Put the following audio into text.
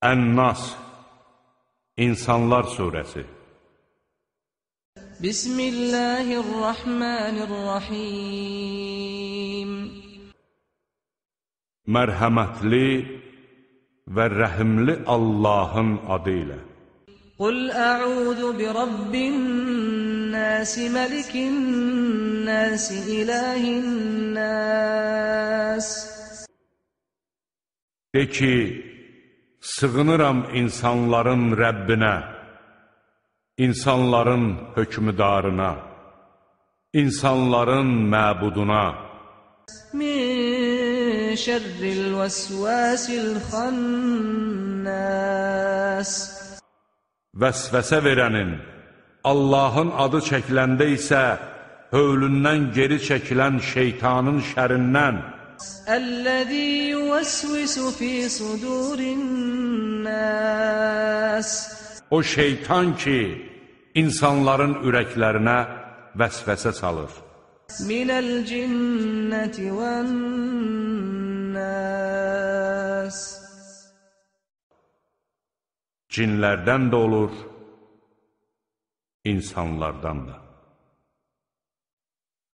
Ən-Nas, İnsanlar Suresi. Bismillahirrahmanirrahim. Mərhəmətli və rəhimli Allahın adı ilə. Qul a'udhu bi rabbin nas, malikin nas, ilahin nas. De ki, sığınıram insanların Rəbbinə, insanların hökmüdarına, insanların məbuduna. Min şerril vesvasil xannas. Vəsvəsə verənin, Allahın adı çəkiləndə isə hövlündən geri çəkilən şeytanın şərindən. Əl-ləzi yuvəsvisu fi sudurin nas. O şeytan ki, insanların ürəklərinə vəsvəsə salır. Minəl cinnəti vən nas. Cinlərdən də olur, insanlardan da.